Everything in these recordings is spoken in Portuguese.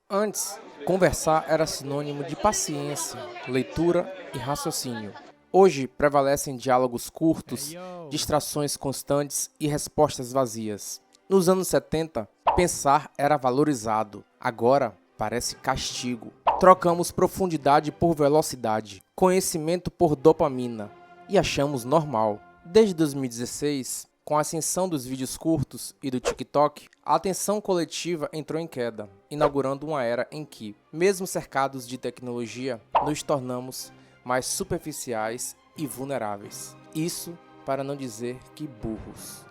Antes, conversar era sinônimo de paciência, leitura e raciocínio. Hoje, prevalecem diálogos curtos, distrações constantes e respostas vazias. Nos anos 70, pensar era valorizado. Agora, parece castigo. Trocamos profundidade por velocidade, conhecimento por dopamina e achamos normal. Desde 2016, com a ascensão dos vídeos curtos e do TikTok, a atenção coletiva entrou em queda, inaugurando uma era em que, mesmo cercados de tecnologia, nos tornamos mais superficiais e vulneráveis. Isso para não dizer que burros.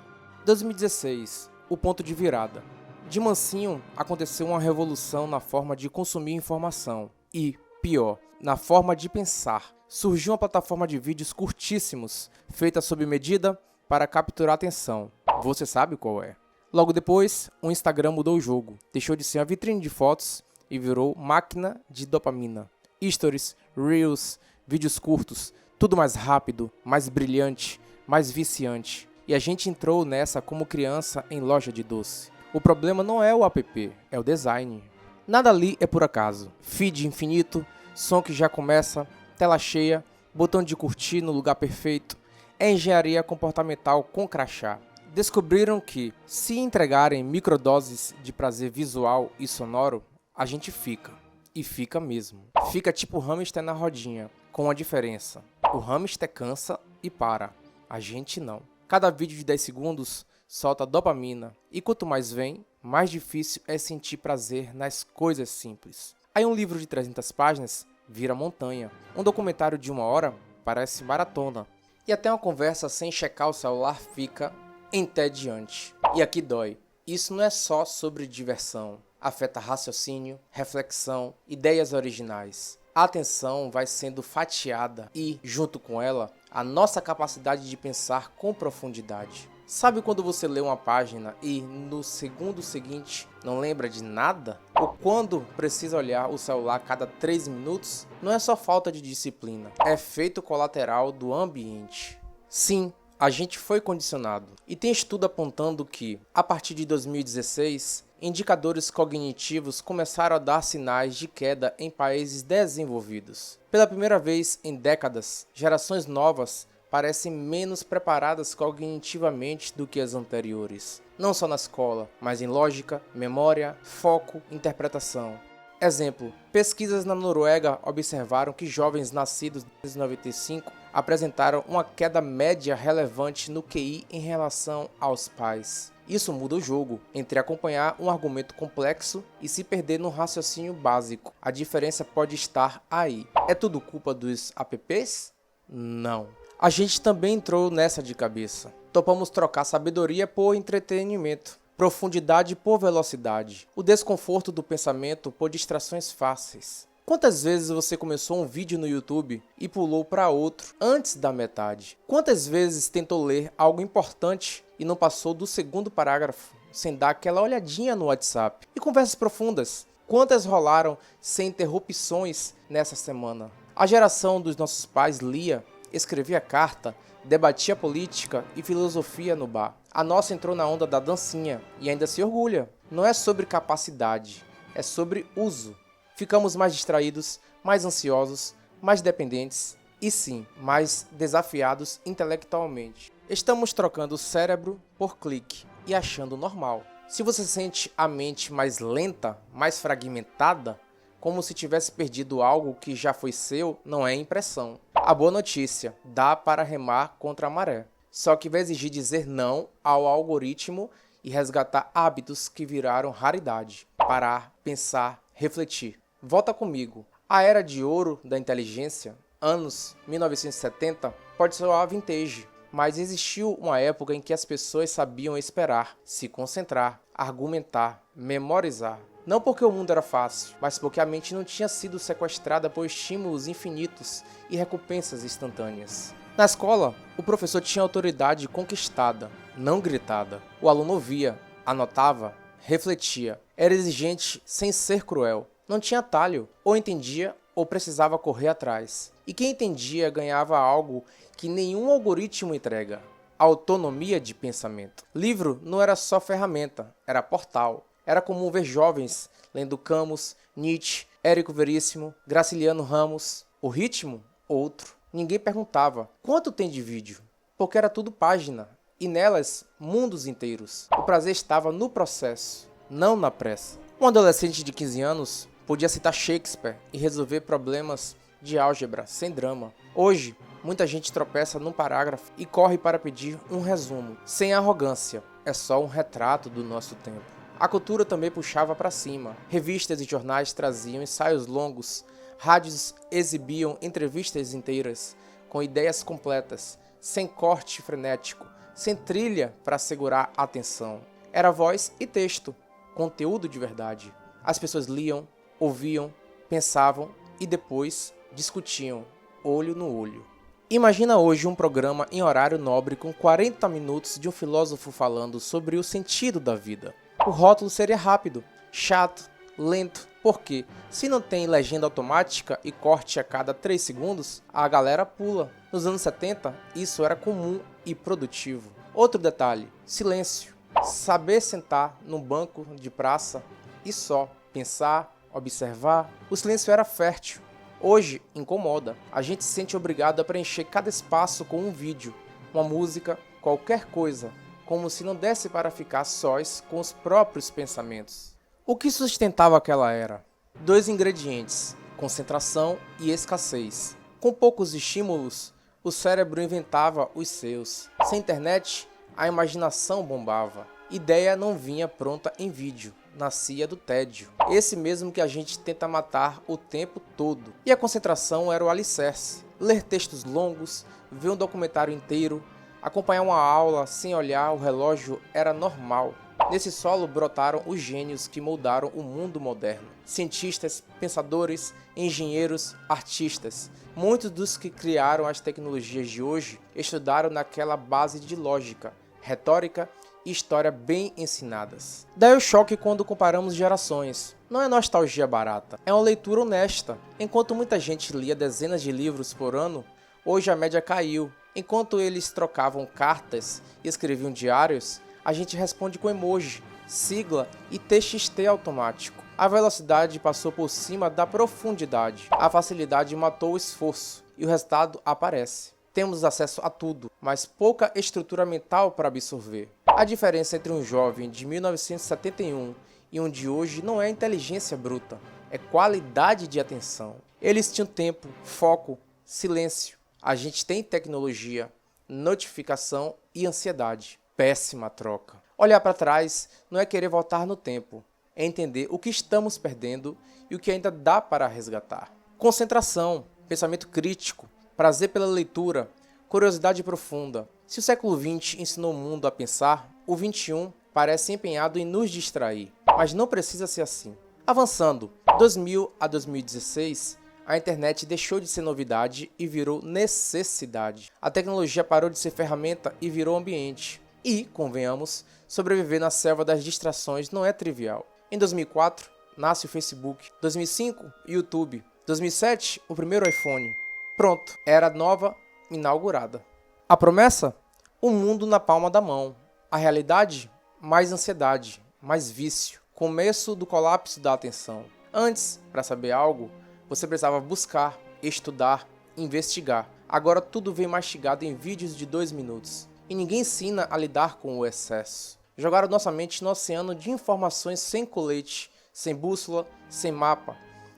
2016, o ponto de virada. De mansinho, aconteceu uma revolução na forma de consumir informação e, pior, na forma de pensar. Surgiu uma plataforma de vídeos curtíssimos, feita sob medida para capturar a atenção. Você sabe qual é. Logo depois, o Instagram mudou o jogo. Deixou de ser uma vitrine de fotos e virou máquina de dopamina. Stories, Reels, vídeos curtos, tudo mais rápido, mais brilhante, mais viciante. E a gente entrou nessa como criança em loja de doce. O problema não é o app, é o design. Nada ali é por acaso. Feed infinito, som que já começa, tela cheia, botão de curtir no lugar perfeito. É engenharia comportamental com crachá. Descobriram que, se entregarem microdoses de prazer visual e sonoro, a gente fica. E fica mesmo. Fica tipo hamster na rodinha, com a diferença. O hamster cansa e para. A gente não. Cada vídeo de 10 segundos solta dopamina. E quanto mais vem, mais difícil é sentir prazer nas coisas simples. Aí um livro de 300 páginas vira montanha. Um documentário de 1 hora parece maratona. E até uma conversa sem checar o celular fica entediante. E aqui dói. Isso não é só sobre diversão. Afeta raciocínio, reflexão, ideias originais. A atenção vai sendo fatiada e, junto com ela, a nossa capacidade de pensar com profundidade. Sabe quando você lê uma página e, no segundo seguinte, não lembra de nada? Ou quando precisa olhar o celular a cada 3 minutos? Não é só falta de disciplina, é efeito colateral do ambiente. Sim, a gente foi condicionado. E tem estudo apontando que, a partir de 2016, indicadores cognitivos começaram a dar sinais de queda em países desenvolvidos. Pela primeira vez em décadas, gerações novas parecem menos preparadas cognitivamente do que as anteriores. Não só na escola, mas em lógica, memória, foco, interpretação. Exemplo, pesquisas na Noruega observaram que jovens nascidos em 1995 apresentaram uma queda média relevante no QI em relação aos pais. Isso muda o jogo entre acompanhar um argumento complexo e se perder no raciocínio básico. A diferença pode estar aí. É tudo culpa dos apps? Não. A gente também entrou nessa de cabeça. Topamos trocar sabedoria por entretenimento, profundidade por velocidade, o desconforto do pensamento por distrações fáceis. Quantas vezes você começou um vídeo no YouTube e pulou para outro antes da metade? Quantas vezes tentou ler algo importante e não passou do segundo parágrafo sem dar aquela olhadinha no WhatsApp? E conversas profundas? Quantas rolaram sem interrupções nessa semana? A geração dos nossos pais lia, escrevia carta, debatia política e filosofia no bar. A nossa entrou na onda da dancinha e ainda se orgulha. Não é sobre capacidade, é sobre uso. Ficamos mais distraídos, mais ansiosos, mais dependentes e sim, mais desafiados intelectualmente. Estamos trocando o cérebro por clique e achando normal. Se você sente a mente mais lenta, mais fragmentada, como se tivesse perdido algo que já foi seu, não é impressão. A boa notícia, dá para remar contra a maré. Só que vai exigir dizer não ao algoritmo e resgatar hábitos que viraram raridade. Parar, pensar, refletir. Volta comigo. A era de ouro da inteligência, anos 1970, pode soar vintage, mas existiu uma época em que as pessoas sabiam esperar, se concentrar, argumentar, memorizar. Não porque o mundo era fácil, mas porque a mente não tinha sido sequestrada por estímulos infinitos e recompensas instantâneas. Na escola, o professor tinha autoridade conquistada, não gritada. O aluno ouvia, anotava, refletia. Era exigente sem ser cruel. Não tinha atalho, ou entendia ou precisava correr atrás. E quem entendia ganhava algo que nenhum algoritmo entrega: autonomia de pensamento. Livro não era só ferramenta, era portal. Era comum ver jovens lendo Camus, Nietzsche, Érico Veríssimo, Graciliano Ramos. O ritmo? Outro. Ninguém perguntava, quanto tem de vídeo? Porque era tudo página, e nelas, mundos inteiros. O prazer estava no processo, não na pressa. Um adolescente de 15 anos podia citar Shakespeare e resolver problemas de álgebra, sem drama. Hoje, muita gente tropeça num parágrafo e corre para pedir um resumo, sem arrogância. É só um retrato do nosso tempo. A cultura também puxava para cima. Revistas e jornais traziam ensaios longos, rádios exibiam entrevistas inteiras, com ideias completas, sem corte frenético, sem trilha para segurar a atenção. Era voz e texto, conteúdo de verdade. As pessoas liam, ouviam, pensavam e depois discutiam, olho no olho. Imagina hoje um programa em horário nobre com 40 minutos de um filósofo falando sobre o sentido da vida. O rótulo seria rápido, chato, lento, porque se não tem legenda automática e corte a cada 3 segundos, a galera pula. Nos anos 70, isso era comum e produtivo. Outro detalhe, silêncio. Saber sentar num banco de praça e só pensar, observar. O silêncio era fértil. Hoje, incomoda. A gente se sente obrigado a preencher cada espaço com um vídeo, uma música, qualquer coisa, como se não desse para ficar sós com os próprios pensamentos. O que sustentava aquela era? 2 ingredientes, concentração e escassez. Com poucos estímulos, o cérebro inventava os seus. Sem internet, a imaginação bombava. Ideia não vinha pronta em vídeo, nascia do tédio. Esse mesmo que a gente tenta matar o tempo todo. E a concentração era o alicerce. Ler textos longos, ver um documentário inteiro, acompanhar uma aula sem olhar o relógio era normal. Nesse solo brotaram os gênios que moldaram o mundo moderno. Cientistas, pensadores, engenheiros, artistas. Muitos dos que criaram as tecnologias de hoje estudaram naquela base de lógica, retórica e história bem ensinadas. Daí o choque quando comparamos gerações. Não é nostalgia barata, é uma leitura honesta. Enquanto muita gente lia dezenas de livros por ano, hoje a média caiu. Enquanto eles trocavam cartas e escreviam diários, a gente responde com emoji, sigla e TXT automático. A velocidade passou por cima da profundidade. A facilidade matou o esforço e o resultado aparece. Temos acesso a tudo, mas pouca estrutura mental para absorver. A diferença entre um jovem de 1971 e um de hoje não é inteligência bruta, é qualidade de atenção. Eles tinham tempo, foco, silêncio. A gente tem tecnologia, notificação e ansiedade. Péssima troca. Olhar para trás não é querer voltar no tempo, é entender o que estamos perdendo e o que ainda dá para resgatar. Concentração, pensamento crítico, prazer pela leitura, curiosidade profunda. Se o século XX ensinou o mundo a pensar, o XXI parece empenhado em nos distrair. Mas não precisa ser assim. Avançando, 2000 a 2016, a internet deixou de ser novidade e virou necessidade. A tecnologia parou de ser ferramenta e virou ambiente. E, convenhamos, sobreviver na selva das distrações não é trivial. Em 2004, nasce o Facebook. 2005, YouTube. 2007, o primeiro iPhone. Pronto, era nova inaugurada. A promessa? O mundo na palma da mão. A realidade? Mais ansiedade, mais vício. Começo do colapso da atenção. Antes, para saber algo, você precisava buscar, estudar, investigar. Agora tudo vem mastigado em vídeos de 2 minutos. E ninguém ensina a lidar com o excesso. Jogaram nossa mente no oceano de informações sem colete, sem bússola, sem mapa.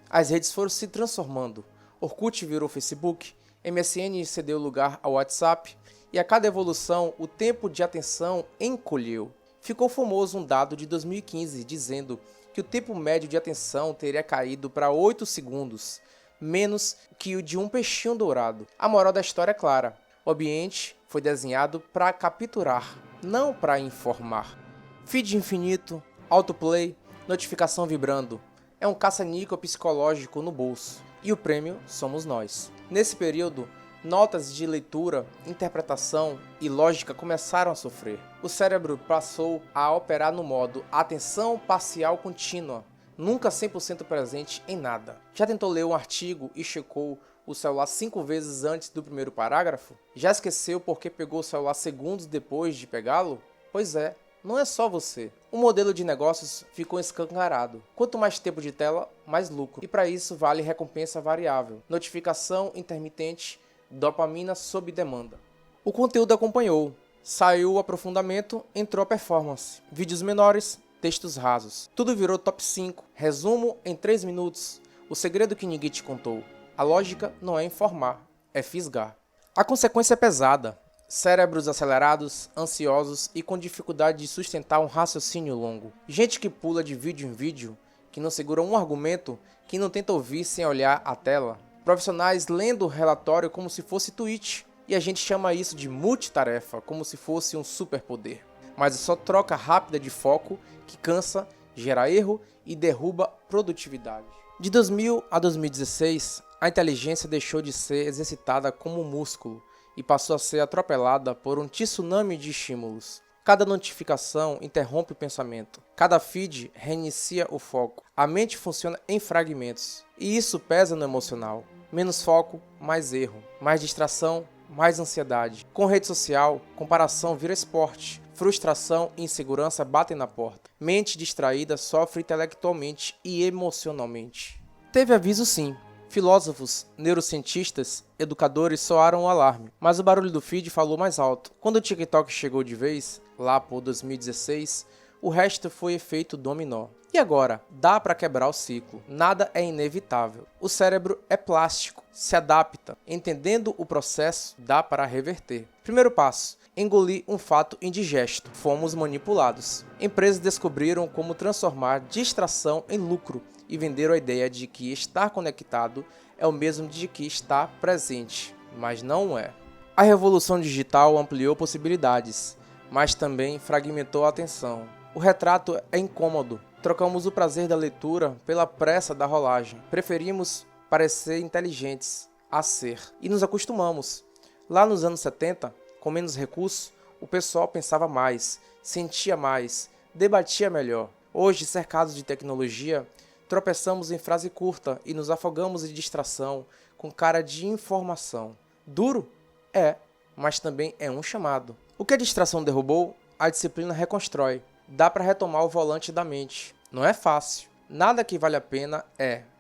As redes foram se transformando. Orkut virou Facebook, MSN cedeu lugar ao WhatsApp, e a cada evolução o tempo de atenção encolheu. Ficou famoso um dado de 2015 dizendo que o tempo médio de atenção teria caído para 8 segundos, menos que o de um peixinho dourado. A moral da história é clara. O ambiente foi desenhado para capturar, não para informar. Feed infinito, autoplay, notificação vibrando. É um caça-níquel psicológico no bolso. E o prêmio somos nós. Nesse período, notas de leitura, interpretação e lógica começaram a sofrer. O cérebro passou a operar no modo atenção parcial contínua, nunca 100% presente em nada. Já tentou ler um artigo e checou o celular 5 vezes antes do primeiro parágrafo? Já esqueceu porque pegou o celular segundos depois de pegá-lo? Pois é, não é só você. O modelo de negócios ficou escancarado. Quanto mais tempo de tela, mais lucro. E para isso vale recompensa variável, notificação intermitente, dopamina sob demanda. O conteúdo acompanhou. Saiu o aprofundamento, entrou a performance. Vídeos menores, textos rasos. Tudo virou top 5. Resumo em 3 minutos. O segredo que ninguém te contou. A lógica não é informar, é fisgar. A consequência é pesada. Cérebros acelerados, ansiosos e com dificuldade de sustentar um raciocínio longo. Gente que pula de vídeo em vídeo, que não segura um argumento, que não tenta ouvir sem olhar a tela. Profissionais lendo o relatório como se fosse tweet. E a gente chama isso de multitarefa, como se fosse um superpoder. Mas é só troca rápida de foco que cansa, gera erro e derruba produtividade. De 2000 a 2016, a inteligência deixou de ser exercitada como um músculo e passou a ser atropelada por um tsunami de estímulos. Cada notificação interrompe o pensamento. Cada feed reinicia o foco. A mente funciona em fragmentos. E isso pesa no emocional. Menos foco, mais erro. Mais distração, mais ansiedade. Com rede social, comparação vira esporte. Frustração e insegurança batem na porta. Mente distraída sofre intelectualmente e emocionalmente. Teve aviso sim. Filósofos, neurocientistas, educadores soaram o alarme, mas o barulho do feed falou mais alto. Quando o TikTok chegou de vez, lá por 2016, o resto foi efeito dominó. E agora? Dá para quebrar o ciclo. Nada é inevitável. O cérebro é plástico, se adapta. Entendendo o processo, dá para reverter. Primeiro passo: engolir um fato indigesto. Fomos manipulados. Empresas descobriram como transformar distração em lucro e venderam a ideia de que estar conectado é o mesmo de que estar presente, mas não é. A revolução digital ampliou possibilidades, mas também fragmentou a atenção. O retrato é incômodo. Trocamos o prazer da leitura pela pressa da rolagem. Preferimos parecer inteligentes a ser. E nos acostumamos. Lá nos anos 70, com menos recursos, o pessoal pensava mais, sentia mais, debatia melhor. Hoje, cercados de tecnologia, tropeçamos em frase curta e nos afogamos em distração, com cara de informação. Duro? É, mas também é um chamado. O que a distração derrubou, a disciplina reconstrói. Dá para retomar o volante da mente. Não é fácil. Nada que vale a pena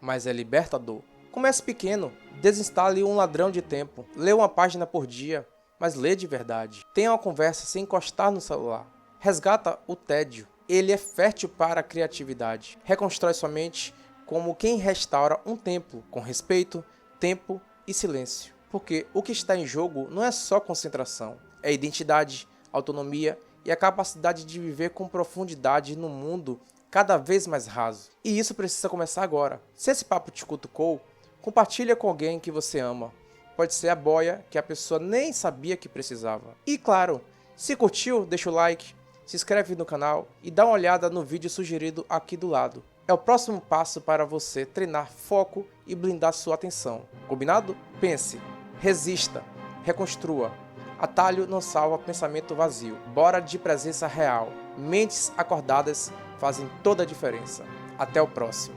mas é libertador. Comece pequeno. Desinstale um ladrão de tempo. Lê uma página por dia, mas lê de verdade. Tenha uma conversa sem encostar no celular. Resgata o tédio. Ele é fértil para a criatividade. Reconstrói sua mente como quem restaura um templo, com respeito, tempo e silêncio. Porque o que está em jogo não é só concentração, é identidade, autonomia e a capacidade de viver com profundidade no mundo cada vez mais raso. E isso precisa começar agora. Se esse papo te cutucou, compartilha com alguém que você ama. Pode ser a boia que a pessoa nem sabia que precisava. E claro, se curtiu, deixa o like, se inscreve no canal e dá uma olhada no vídeo sugerido aqui do lado. É o próximo passo para você treinar foco e blindar sua atenção. Combinado? Pense, resista, reconstrua. Atalho não salva pensamento vazio. Bora de presença real. Mentes acordadas fazem toda a diferença. Até o próximo.